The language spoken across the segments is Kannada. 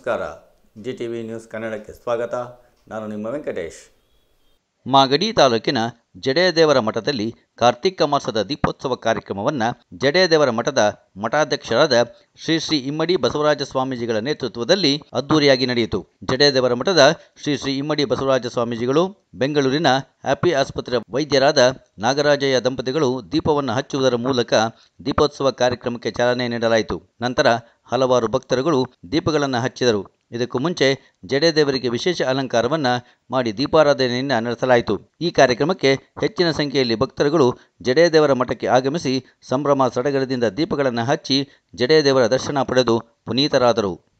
ನಮಸ್ಕಾರ. GTV ನ್ಯೂಸ್ ಕನ್ನಡಕ್ಕೆ ಸ್ವಾಗತ. ನಾನು ನಿಮ್ಮ ವೆಂಕಟೇಶ್. ಮಾಗಡಿ ತಾಲೂಕಿನ ಜಡೆಯದೇವರ ಮಠದಲ್ಲಿ ಕಾರ್ತಿಕ ಮಾಸದ ದೀಪೋತ್ಸವ ಕಾರ್ಯಕ್ರಮವನ್ನು ಜಡೆಯದೇವರ ಮಠದ ಮಠಾಧ್ಯಕ್ಷರಾದ ಶ್ರೀ ಶ್ರೀ ಇಮ್ಮಡಿ ಬಸವರಾಜ ಸ್ವಾಮೀಜಿಗಳ ನೇತೃತ್ವದಲ್ಲಿ ಅದ್ದೂರಿಯಾಗಿ ನಡೆಯಿತು. ಜಡೆಯದೇವರ ಮಠದ ಶ್ರೀ ಶ್ರೀ ಇಮ್ಮಡಿ ಬಸವರಾಜ ಸ್ವಾಮೀಜಿಗಳು, ಬೆಂಗಳೂರಿನ ಹ್ಯಾಪಿ ಆಸ್ಪತ್ರೆ ವೈದ್ಯರಾದ ನಾಗರಾಜಯ್ಯ ದಂಪತಿಗಳು ದೀಪವನ್ನು ಹಚ್ಚುವುದರ ಮೂಲಕ ದೀಪೋತ್ಸವ ಕಾರ್ಯಕ್ರಮಕ್ಕೆ ಚಾಲನೆ ನೀಡಲಾಯಿತು. ನಂತರ ಹಲವಾರು ಭಕ್ತರುಗಳು ದೀಪಗಳನ್ನು ಹಚ್ಚಿದರು. ಇದಕ್ಕೂ ಮುಂಚೆ ಜಡೆದೇವರಿಗೆ ವಿಶೇಷ ಅಲಂಕಾರವನ್ನು ಮಾಡಿ ದೀಪಾರಾಧನೆಯನ್ನು ನಡೆಸಲಾಯಿತು. ಈ ಕಾರ್ಯಕ್ರಮಕ್ಕೆ ಹೆಚ್ಚಿನ ಸಂಖ್ಯೆಯಲ್ಲಿ ಭಕ್ತರುಗಳು ಜಡೆಯದೇವರ ಮಠಕ್ಕೆ ಆಗಮಿಸಿ ಸಂಭ್ರಮ ಸಡಗರದಿಂದ ದೀಪಗಳನ್ನು ಹಚ್ಚಿ ಜಡೆಯದೇವರ ದರ್ಶನ ಪಡೆದು ಪುನೀತರಾದರು.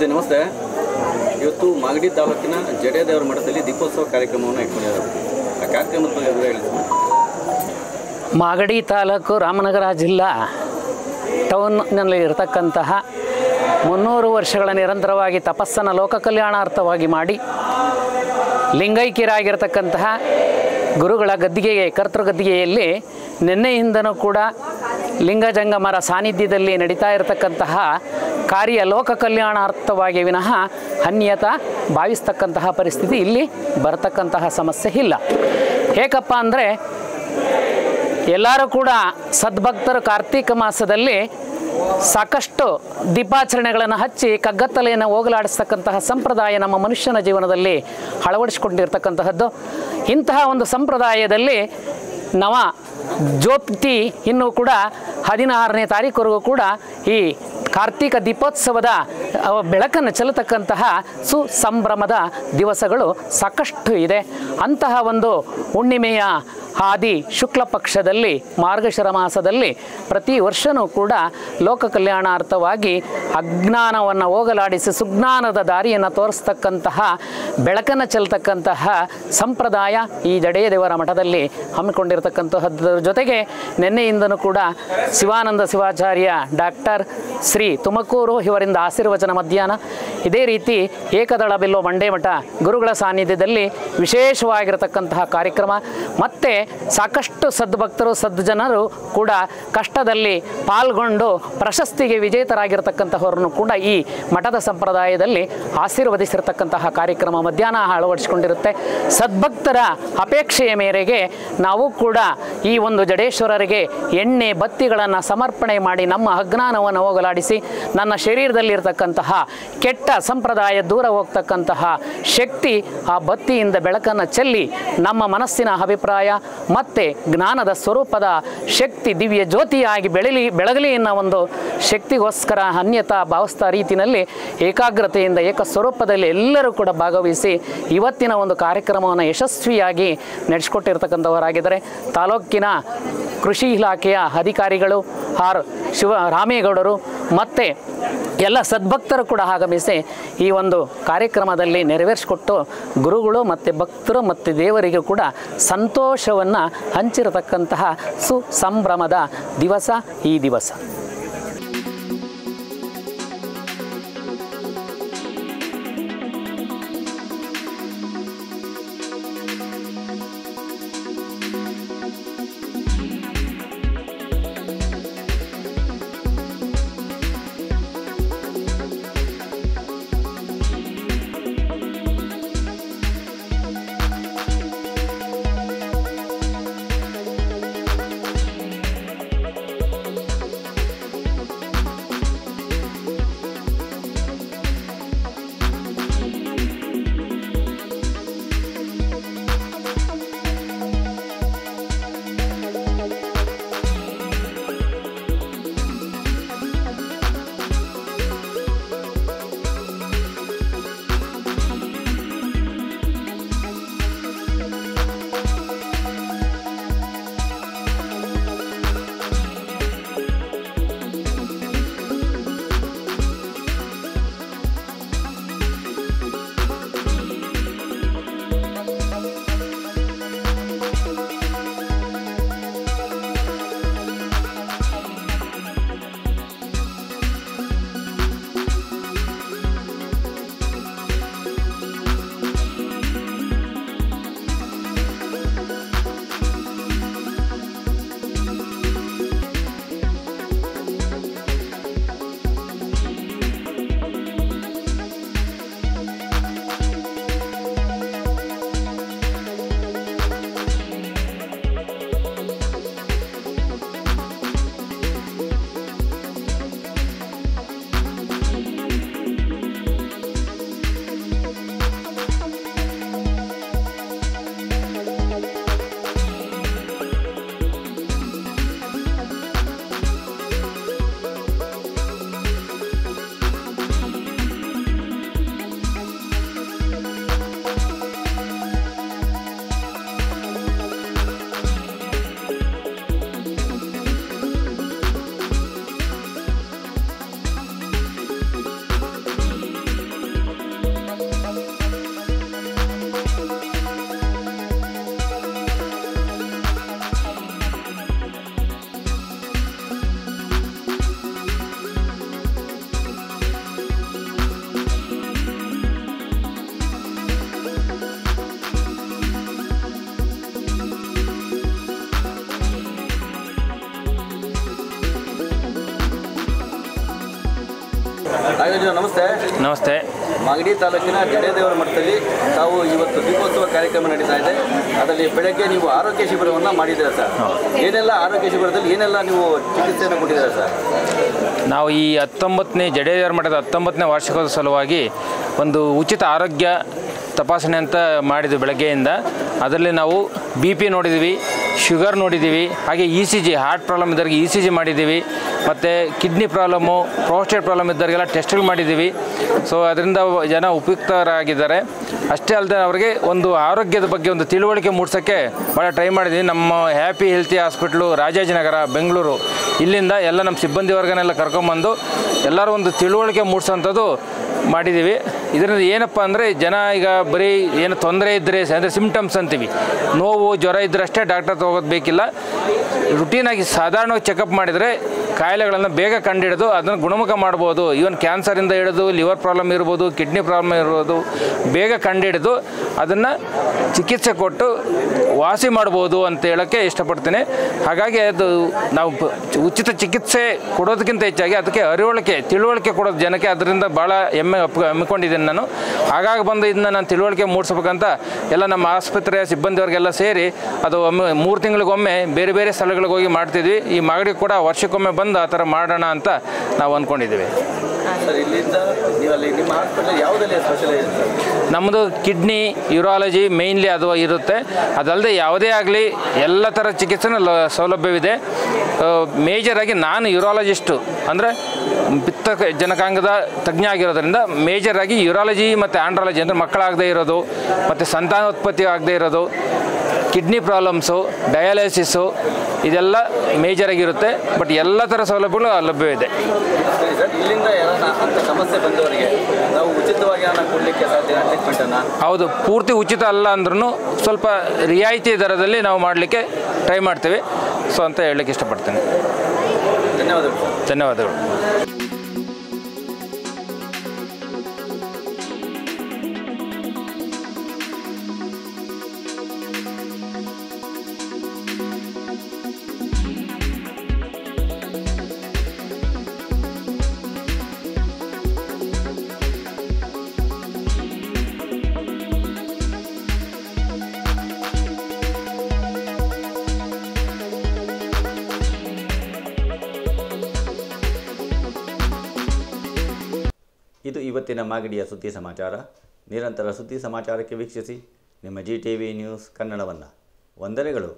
ನಮಸ್ತೆ. ಇವತ್ತು ಮಾಗಡಿ ತಾಲೂಕಿನ ಜಡೆಯದೇವರ ಮಠದಲ್ಲಿ ದೀಪೋತ್ಸವ ಕಾರ್ಯಕ್ರಮವನ್ನು ಇಟ್ಕೊಂಡಿದ್ದಾರೆ. ಆ ಕಾರ್ಯಕ್ರಮದ ಬಗ್ಗೆ ಹೇಳಿ. ಮಾಗಡಿ ತಾಲೂಕು ರಾಮನಗರ ಜಿಲ್ಲಾ ಟೌನ್ನಲ್ಲಿ ಇರತಕ್ಕಂತಹ 300 ವರ್ಷಗಳ ನಿರಂತರವಾಗಿ ತಪಸ್ಸನ್ನು ಲೋಕ ಕಲ್ಯಾಣಾರ್ಥವಾಗಿ ಮಾಡಿ ಲಿಂಗೈಕ್ಯರಾಗಿರ್ತಕ್ಕಂತಹ ಗುರುಗಳ ಗದ್ದಿಗೆಗೆ ಕರ್ತೃಗದ್ದಿಗೆಯಲ್ಲಿ ನಿನ್ನೆಯಿಂದನೂ ಕೂಡ ಲಿಂಗಜಂಗಮರ ಸಾನ್ನಿಧ್ಯದಲ್ಲಿ ನಡೀತಾ ಇರತಕ್ಕಂತಹ ಕಾರ್ಯ ಲೋಕ ಕಲ್ಯಾಣಾರ್ಥವಾಗಿ ವಿನಃ ಅನ್ಯತ ಭಾವಿಸ್ತಕ್ಕಂತಹ ಪರಿಸ್ಥಿತಿ ಇಲ್ಲಿ ಬರತಕ್ಕಂತಹ ಸಮಸ್ಯೆ ಇಲ್ಲ. ಏಕಪ್ಪ ಅಂದರೆ ಎಲ್ಲರೂ ಕೂಡ ಸದ್ಭಕ್ತರು ಕಾರ್ತೀಕ ಮಾಸದಲ್ಲಿ ಸಾಕಷ್ಟು ದೀಪಾಚರಣೆಗಳನ್ನು ಹಚ್ಚಿ ಕಗ್ಗತ್ತಲೆಯನ್ನು ಹೋಗಲಾಡಿಸ್ತಕ್ಕಂತಹ ಸಂಪ್ರದಾಯ ನಮ್ಮ ಮನುಷ್ಯನ ಜೀವನದಲ್ಲಿ ಅಳವಡಿಸಿಕೊಂಡಿರ್ತಕ್ಕಂತಹದ್ದು. ಇಂತಹ ಒಂದು ಸಂಪ್ರದಾಯದಲ್ಲಿ ನವ ಜ್ಯೋತಿ ಇನ್ನೂ ಕೂಡ 16ನೇ ತಾರೀಕುವರೆಗೂ ಕೂಡ ಈ ಕಾರ್ತೀಕ ದೀಪೋತ್ಸವದ ಬೆಳಕನ್ನು ಚೆಲ್ಲತಕ್ಕಂತಹ ಸುಸಂಭ್ರಮದ ದಿವಸಗಳು ಸಾಕಷ್ಟು ಇದೆ. ಅಂತಹ ಒಂದು ಹುಣ್ಣಿಮೆಯ ಆದಿ ಶುಕ್ಲ ಪಕ್ಷದಲ್ಲಿ ಮಾರ್ಗಶಿರ ಮಾಸದಲ್ಲಿ ಪ್ರತಿ ವರ್ಷವೂ ಕೂಡ ಲೋಕ ಕಲ್ಯಾಣಾರ್ಥವಾಗಿ ಅಜ್ಞಾನವನ್ನು ಹೋಗಲಾಡಿಸಿ ಸುಜ್ಞಾನದ ದಾರಿಯನ್ನು ತೋರಿಸ್ತಕ್ಕಂತಹ ಬೆಳಕನ್ನು ಚೆಲ್ಲತಕ್ಕಂತಹ ಸಂಪ್ರದಾಯ ಈ ಜಡೆಯ ದೇವರ ಮಠದಲ್ಲಿ ಹಮ್ಮಿಕೊಂಡಿರ್ತಕ್ಕಂತಹದ್ರ ಜೊತೆಗೆ ನಿನ್ನೆಯಿಂದನೂ ಕೂಡ ಶಿವಾನಂದ ಶಿವಾಚಾರ್ಯ ಡಾಕ್ಟರ್ ಶ್ರೀ ತುಮಕೂರು ಇವರಿಂದ ಆಶೀರ್ವಚನ ಮಧ್ಯಾಹ್ನ, ಇದೇ ರೀತಿ ಏಕದಳ ಬಿಲ್ಲೋ ಮಂಡೇಮಠ ಗುರುಗಳ ಸಾನ್ನಿಧ್ಯದಲ್ಲಿ ವಿಶೇಷವಾಗಿರತಕ್ಕಂತಹ ಕಾರ್ಯಕ್ರಮ. ಮತ್ತು ಸಾಕಷ್ಟು ಸದ್ಭಕ್ತರು ಸದ್ಜನರು ಕೂಡ ಕಷ್ಟದಲ್ಲಿ ಪಾಲ್ಗೊಂಡು ಪ್ರಶಸ್ತಿಗೆ ವಿಜೇತರಾಗಿರ್ತಕ್ಕಂತಹವರನ್ನು ಕೂಡ ಈ ಮಠದ ಸಂಪ್ರದಾಯದಲ್ಲಿ ಆಶೀರ್ವದಿಸಿರ್ತಕ್ಕಂತಹ ಕಾರ್ಯಕ್ರಮ ಮಧ್ಯಾಹ್ನ ಅಳವಡಿಸಿಕೊಂಡಿರುತ್ತೆ. ಸದ್ಭಕ್ತರ ಅಪೇಕ್ಷೆಯ ಮೇರೆಗೆ ನಾವು ಕೂಡ ಈ ಒಂದು ಜಡೇಶ್ವರರಿಗೆ ಎಣ್ಣೆ ಬತ್ತಿಗಳನ್ನು ಸಮರ್ಪಣೆ ಮಾಡಿ ನಮ್ಮ ಅಜ್ಞಾನವನ್ನು ಹೋಗಲಾಡಿಸಿ ನನ್ನ ಶರೀರದಲ್ಲಿರ್ತಕ್ಕಂತಹ ಕೆಟ್ಟ ಸಂಪ್ರದಾಯ ದೂರ ಹೋಗ್ತಕ್ಕಂತಹ ಶಕ್ತಿ ಆ ಬತ್ತಿಯಿಂದ ಬೆಳಕನ್ನು ಚೆಲ್ಲಿ ನಮ್ಮ ಮನಸ್ಸಿನ ಅಭಿಪ್ರಾಯ ಮತ್ತು ಜ್ಞಾನದ ಸ್ವರೂಪದ ಶಕ್ತಿ ದಿವ್ಯ ಜ್ಯೋತಿಯಾಗಿ ಬೆಳಗಲಿ ಎನ್ನುವ ಒಂದು ಶಕ್ತಿಗೋಸ್ಕರ ಅನ್ಯತಾ ಭಾವಿಸ್ತಾ ರೀತಿಯಲ್ಲಿ ಏಕಾಗ್ರತೆಯಿಂದ ಏಕಸ್ವರೂಪದಲ್ಲಿ ಎಲ್ಲರೂ ಕೂಡ ಭಾಗವಹಿಸಿ ಇವತ್ತಿನ ಒಂದು ಕಾರ್ಯಕ್ರಮವನ್ನು ಯಶಸ್ವಿಯಾಗಿ ನಡೆಸಿಕೊಟ್ಟಿರ್ತಕ್ಕಂಥವರಾಗಿದ್ದಾರೆ. ತಾಲೂಕಿನ ಕೃಷಿ ಇಲಾಖೆಯ ಅಧಿಕಾರಿಗಳು ರಾಮೇಗೌಡರು ಮತ್ತು ಎಲ್ಲ ಸದ್ಭಕ್ತರು ಕೂಡ ಆಗಮಿಸಿ ಈ ಒಂದು ಕಾರ್ಯಕ್ರಮದಲ್ಲಿ ನೆರವೇರಿಸಿಕೊಟ್ಟು ಗುರುಗಳು ಮತ್ತು ಭಕ್ತರು ಮತ್ತು ದೇವರಿಗೂ ಕೂಡ ಸಂತೋಷವನ್ನು ಹಂಚಿರತಕ್ಕಂತಹ ಸುಸಂಭ್ರಮದ ದಿವಸ ಈ ದಿವಸ. ನಾಗರಾಜು ನಮಸ್ತೆ. ನಮಸ್ತೆ. ಮಾಗಡಿ ತಾಲೂಕಿನ ಜಡೆದೇವರ ಮಠದಲ್ಲಿ ತಾವು ಇವತ್ತು ದೀಪೋತ್ಸವ ಕಾರ್ಯಕ್ರಮ ನಡೀತಾ ಇದೆ. ಅದರಲ್ಲಿ ಬೆಳಗ್ಗೆ ನೀವು ಆರೋಗ್ಯ ಶಿಬಿರವನ್ನು ಮಾಡಿದ್ದೀರಾ ಸರ್. ಏನೆಲ್ಲ ಆರೋಗ್ಯ ಶಿಬಿರದಲ್ಲಿ ಏನೆಲ್ಲ ನೀವು ಚಿಕಿತ್ಸೆಯನ್ನು ಕೊಟ್ಟಿದ್ದೀರಾ ಸರ್? ನಾವು ಈ 19ನೇ ಜಡೆದೇವರ ಮಠದ 19ನೇ ವಾರ್ಷಿಕೋತ್ಸವ ಸಲುವಾಗಿ ಒಂದು ಉಚಿತ ಆರೋಗ್ಯ ತಪಾಸಣೆ ಅಂತ ಮಾಡಿದ್ವಿ ಬೆಳಗ್ಗೆಯಿಂದ. ಅದರಲ್ಲಿ ನಾವು BP ನೋಡಿದ್ದೀವಿ, ಶುಗರ್ ನೋಡಿದ್ದೀವಿ, ಹಾಗೆ ECG ಹಾರ್ಟ್ ಪ್ರಾಬ್ಲಮ್ ಇದ್ದವರಿಗೆ ECG ಮಾಡಿದ್ದೀವಿ, ಮತ್ತು ಕಿಡ್ನಿ ಪ್ರಾಬ್ಲಮ್ಮು, ಪ್ರೋಸ್ಟೇಟ್ ಪ್ರಾಬ್ಲಮ್ ಇದ್ದವರಿಗೆಲ್ಲ ಟೆಸ್ಟ್ಗಳು ಮಾಡಿದ್ದೀವಿ. ಸೊ ಅದರಿಂದ ಜನ ಉಪಯುಕ್ತರಾಗಿದ್ದಾರೆ. ಅಷ್ಟೇ ಅಲ್ಲದೆ ಅವರಿಗೆ ಒಂದು ಆರೋಗ್ಯದ ಬಗ್ಗೆ ಒಂದು ತಿಳುವಳಿಕೆ ಮೂಡಿಸೋಕ್ಕೆ ಭಾಳ ಟ್ರೈ ಮಾಡಿದ್ದೀವಿ. ನಮ್ಮ happy healthy hospital Rajajinagar Bengaluru ಇಲ್ಲಿಂದ ಎಲ್ಲ ನಮ್ಮ ಸಿಬ್ಬಂದಿ ವರ್ಗನೆಲ್ಲ ಕರ್ಕೊಂಬಂದು ಎಲ್ಲರೂ ಒಂದು ತಿಳುವಳಿಕೆ ಮೂಡಿಸೋವಂಥದ್ದು ಮಾಡಿದ್ದೀವಿ. ಇದರಿಂದ ಏನಪ್ಪ ಅಂದರೆ ಜನ ಈಗ ಬರೀ ಏನು ತೊಂದರೆ ಇದ್ದರೆ ಅಂದರೆ ಸಿಮ್ಟಮ್ಸ್ ಅಂತೀವಿ, ನೋವು ಜ್ವರ ಇದ್ದರೆ ಅಷ್ಟೇ ಡಾಕ್ಟರ್ ತೊಗೋದು ಬೇಕಿಲ್ಲ. ರುಟೀನಾಗಿ ಸಾಧಾರಣವಾಗಿ ಚೆಕಪ್ ಮಾಡಿದರೆ ಕಾಯಿಲೆಗಳನ್ನು ಬೇಗ ಕಂಡುಹಿಡಿದು ಅದನ್ನು ಗುಣಮುಖ ಮಾಡ್ಬೋದು. ಈವನ್ ಕ್ಯಾನ್ಸರಿಂದ ಹಿಡಿದು ಲಿವರ್ ಪ್ರಾಬ್ಲಮ್ ಇರ್ಬೋದು, ಕಿಡ್ನಿ ಪ್ರಾಬ್ಲಮ್ ಇರ್ಬೋದು, ಬೇಗ ಕಂಡುಹಿಡಿದು ಅದನ್ನು ಚಿಕಿತ್ಸೆ ಕೊಟ್ಟು ವಾಸಿ ಮಾಡ್ಬೋದು ಅಂತ ಹೇಳೋಕ್ಕೆ ಇಷ್ಟಪಡ್ತೀನಿ. ಹಾಗಾಗಿ ಅದು ನಾವು ಉಚಿತ ಚಿಕಿತ್ಸೆ ಕೊಡೋದಕ್ಕಿಂತ ಹೆಚ್ಚಾಗಿ ಅದಕ್ಕೆ ತಿಳುವಳಿಕೆ ಕೊಡೋದು ಜನಕ್ಕೆ. ಅದರಿಂದ ಭಾಳ ಹಮ್ಮಿಕೊಂಡಿದ್ದೀನಿ ನಾನು. ಹಾಗಾಗಿ ಬಂದು ಇದನ್ನ ನಾನು ತಿಳುವಳಿಕೆ ಮೂಡಿಸ್ಬೇಕಂತ ಎಲ್ಲ ನಮ್ಮ ಆಸ್ಪತ್ರೆಯ ಸಿಬ್ಬಂದಿಯವರಿಗೆಲ್ಲ ಸೇರಿ ಅದು 3 ತಿಂಗಳಿಗೊಮ್ಮೆ ಬೇರೆ ಬೇರೆ ಸ್ಥಳಗಳಿಗೆ ಹೋಗಿ ಮಾಡ್ತಿದ್ವಿ. ಈ ಮಾಗಡಿ ಕೂಡ ವರ್ಷಕ್ಕೊಮ್ಮೆ ಬಂದು ಆ ಥರ ಮಾಡೋಣ ಅಂತ ನಾವು ಅಂದ್ಕೊಂಡಿದ್ದೀವಿ. ನಮ್ಮದು ಕಿಡ್ನಿ ಯೂರಾಲಜಿ ಮೇಯ್ನ್ಲಿ ಅದು ಇರುತ್ತೆ. ಅದಲ್ಲದೆ ಯಾವುದೇ ಆಗಲಿ ಎಲ್ಲ ಥರ ಚಿಕಿತ್ಸೆನ ಸೌಲಭ್ಯವಿದೆ. ಮೇಜರಾಗಿ ನಾನು ಯೂರಾಲಜಿಸ್ಟು ಅಂದರೆ ಪಿತ್ತ ಜನಕಾಂಗದ ತಜ್ಞ ಆಗಿರೋದ್ರಿಂದ ಮೇಜರಾಗಿ ಯೂರಾಲಜಿ ಮತ್ತು ಆಂಡ್ರಾಲಜಿ ಅಂದರೆ ಮಕ್ಕಳಾಗದೇ ಇರೋದು ಮತ್ತು ಸಂತಾನೋತ್ಪತ್ತಿ ಆಗದೇ ಇರೋದು, ಕಿಡ್ನಿ ಪ್ರಾಬ್ಲಮ್ಸು, ಡಯಾಲಿಸಿಸ್ಸು ಇದೆಲ್ಲ ಮೇಜರಾಗಿರುತ್ತೆ. ಬಟ್ ಎಲ್ಲ ಥರ ಸೌಲಭ್ಯಗಳು ಲಭ್ಯವಿದೆ. ಇಲ್ಲಿಂದ ಅಂತ ಸಮಸ್ಯೆ ಬಂದವರಿಗೆ ನಾವು ಉಚಿತವಾಗಿ ಕೊಡಲಿಕ್ಕೆ ಸಾಧ್ಯ ಟ್ರೀಟ್ಮೆಂಟನ್ನು? ಹೌದು, ಪೂರ್ತಿ ಉಚಿತ ಅಲ್ಲ ಅಂದ್ರೂ ಸ್ವಲ್ಪ ರಿಯಾಯಿತಿ ದರದಲ್ಲಿ ನಾವು ಮಾಡಲಿಕ್ಕೆ ಟ್ರೈ ಮಾಡ್ತೀವಿ. ಸೊ ಅಂತ ಹೇಳಲಿಕ್ಕೆ ಇಷ್ಟಪಡ್ತೇನೆ. ಧನ್ಯವಾದಗಳು. ಇದು ಇವತ್ತಿನ ಮಾಗಡಿಯ ಸುದ್ದಿ ಸಮಾಚಾರ. ನಿರಂತರ ಸುದ್ದಿ ಸಮಾಚಾರಕ್ಕೆ ವೀಕ್ಷಿಸಿ ನಿಮ್ಮ GTV ನ್ಯೂಸ್ ಕನ್ನಡವನ್ನು. ವಂದನೆಗಳು.